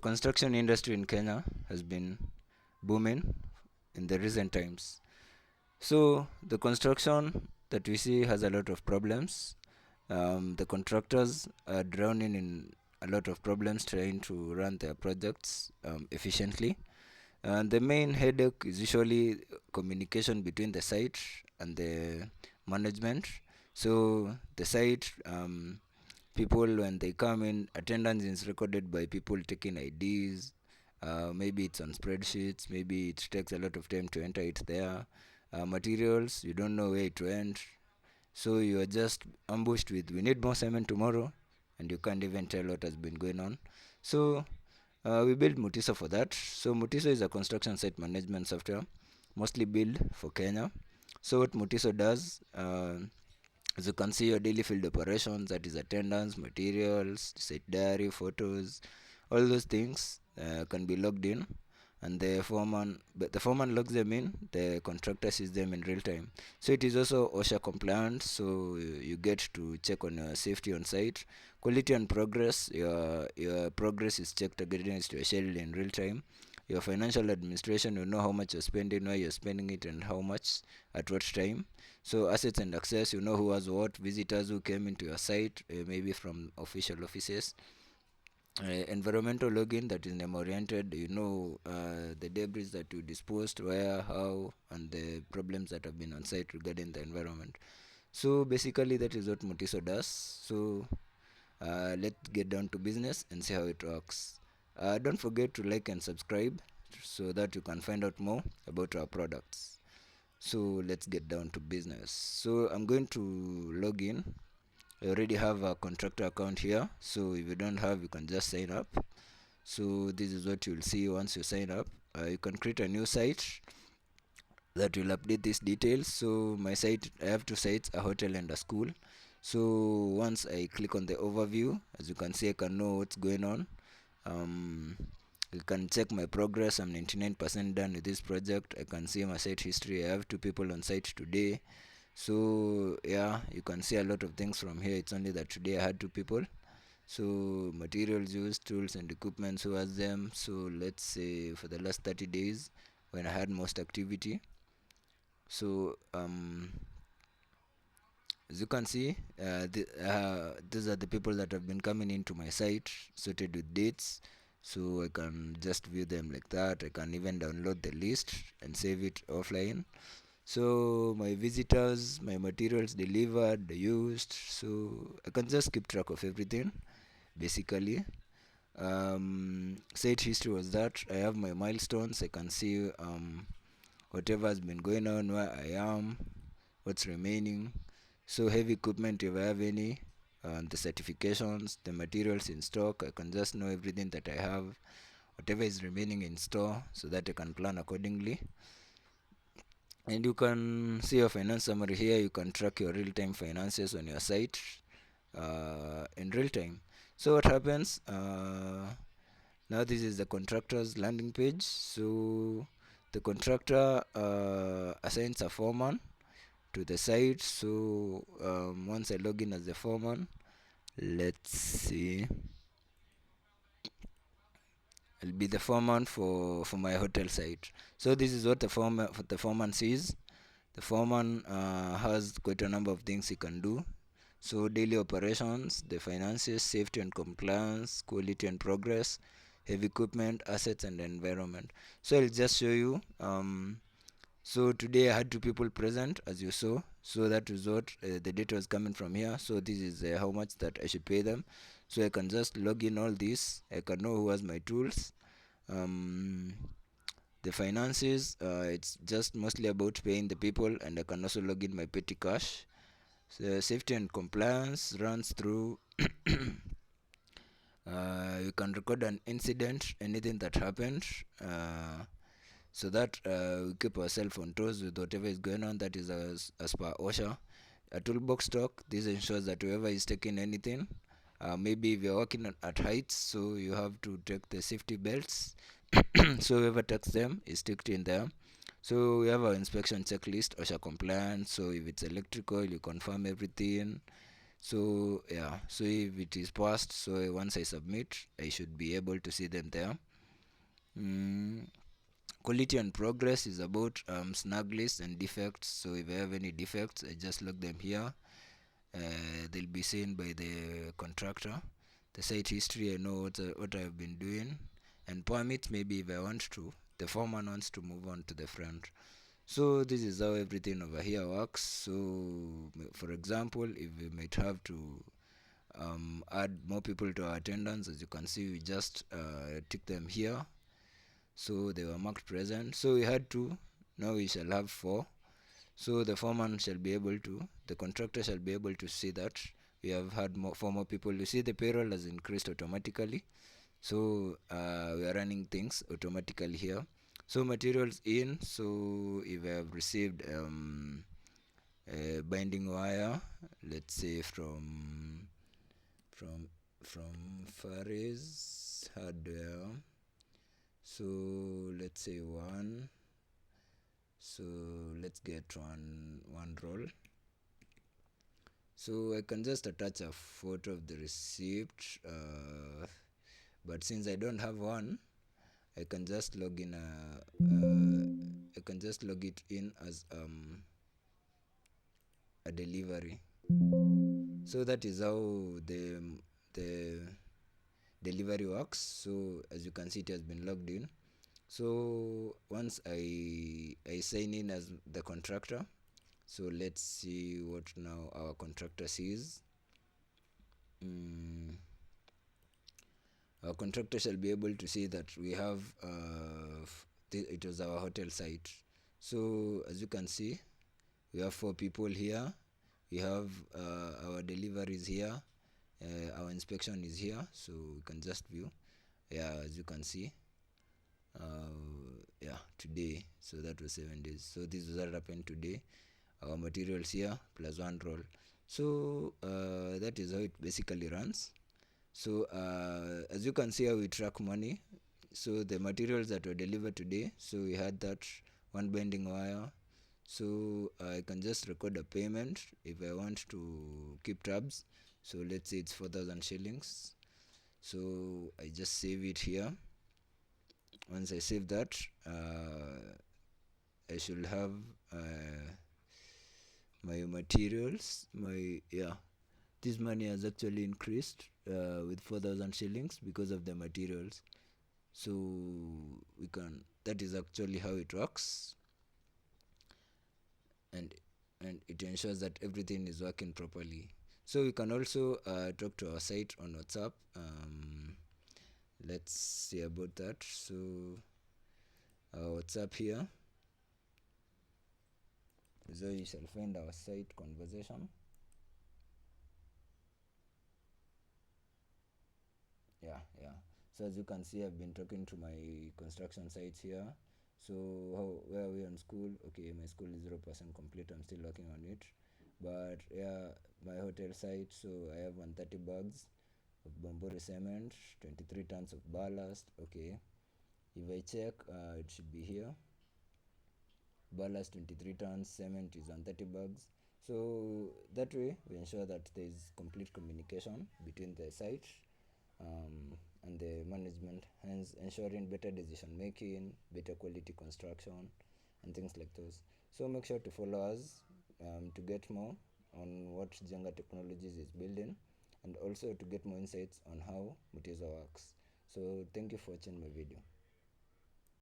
Construction industry in Kenya has been booming in the recent times. So the construction that we see has a lot of problems. The contractors are drowning in a lot of problems trying to run their projects efficiently. And the main headache is usually communication between the site and the management. So the site people, when they come in, attendance is recorded by people taking IDs. Maybe it's on spreadsheets, maybe it takes a lot of time to enter it there. Materials, you don't know where it went, so you are just ambushed with, we need more cement tomorrow, and you can't even tell what has been going on. So we built Mutiso for that. So Mutiso is a construction site management software, mostly built for Kenya. So what Mutiso does, as you can see, your daily field operations, that is attendance, materials, site diary, photos, all those things can be logged in, and the foreman logs them in. The contractor sees them in real time. So it is also OSHA compliant. So you get to check on your safety on site, quality and progress. Your progress is checked against your schedule in real time. Your financial administration, you know how much you're spending, where you're spending it, and how much at what time. So assets and access, you know who has what, visitors who came into your site, maybe from official offices. Environmental login, that is name oriented, you know the debris that you disposed, where, how, and the problems that have been on site regarding the environment. So basically that is what Mutiso does. So let's get down to business and see how it works. Don't forget to like and subscribe so that you can find out more about our products. So let's get down to business. So I'm going to log in. I already have a contractor account here, so if you don't have, you can just sign up. So this is what you'll see once you sign up. You can create a new site that will update these details. So my site, I have two sites, a hotel and a school. So once I click on the overview, as you can see, I can know what's going on. um, I can check my progress. I'm 99% done with this project. I can see my site history. I have two people on site today. So yeah, you can see a lot of things from here. It's only that today I had two people. So materials used, tools and equipment, who has them. So let's say for the last 30 days when I had most activity. So as you can see, these are the people that have been coming into my site, sorted with dates. So I can just view them like that. I can even download the list and save it offline. So my visitors, my materials delivered, the used, so I can just keep track of everything basically. Site history was that. I have my milestones. I can see whatever has been going on, where I am, what's remaining. So heavy equipment, if I have any, the certifications, the materials in stock, I can just know everything that I have, whatever is remaining in store, so that I can plan accordingly. And you can see your finance summary here. You can track your real-time finances on your site in real time. So what happens now, this is the contractor's landing page. So the contractor assigns a foreman to the site. So once I log in as the foreman, let's see, I'll be the foreman for my hotel site. So this is what the foreman sees. The foreman has quite a number of things he can do. So daily operations, the finances, safety and compliance, quality and progress, heavy equipment, assets and environment. So I'll just show you. So today I had two people present, as you saw. So that is what the data was coming from here. So this is how much that I should pay them. So I can just log in all this. I can know who has my tools. Um, the finances, it's just mostly about paying the people, and I can also log in my petty cash. So safety and compliance runs through. You can record an incident, anything that happened, so that we keep ourselves on toes with whatever is going on. That is as per OSHA. A toolbox stock, this ensures that whoever is taking anything, maybe if you're working at heights, so you have to take the safety belts. So whoever takes them is ticked in there. So we have our inspection checklist, OSHA compliant. So if it's electrical, you confirm everything. So yeah, so if it is passed, so once I submit, I should be able to see them there. mm, Quality and progress is about snag lists and defects. So if I have any defects, I just log them here. They'll be seen by the contractor. The site history, I know what I've been doing. And permits, maybe if I want to, the foreman wants to move on to the front. So this is how everything over here works. So for example, if we might have to add more people to our attendance, as you can see, we just tick them here. So they were marked present. So we had two. Now we shall have four. So the foreman shall be able to, the contractor shall be able to see that we have had four more people. You see the payroll has increased automatically. So we are running things automatically here. So materials in. So if I have received a binding wire, let's say from from Faris hardware. So let's say one. So let's get one roll. So I can just attach a photo of the receipt, but since I don't have one, I can just log in I can just log it in as a delivery. So that is how the delivery works. So as you can see, it has been logged in. So once I sign in as the contractor, so let's see what now our contractor sees. Our contractor shall be able to see that we have it was our hotel site. So as you can see, we have four people here. We have our deliveries here. Our inspection is here, so we can just view. Yeah, as you can see, yeah, today. So that was 7 days. So this was what happened today. Our materials here plus one roll. So that is how it basically runs. So as you can see how we track money. So the materials that were delivered today, so we had that one bending wire. So I can just record a payment if I want to keep tabs. So let's say it's 4,000 shillings. So I just save it here. Once I save that, I should have my materials. This money has actually increased with 4,000 shillings because of the materials. So that is actually how it works, and it ensures that everything is working properly. So we can also talk to our site on WhatsApp. Let's see about that. So our WhatsApp here is where you shall find our site conversation. Yeah. So as you can see, I've been talking to my construction sites here. So where are we on school? Okay, my school is 0% complete. I'm still working on it. But yeah, my hotel site. So I have 130 bags of Bombori cement, 23 tons of ballast. Okay, if I check, it should be here. Ballast 23 tons, cement is 130 bags. So that way we ensure that there is complete communication between the site and the management, hence ensuring better decision making, better quality construction, and things like those. So make sure to follow us to get more on what Jenga Technologies is building, and also to get more insights on how Mutiso works. So thank you for watching my video.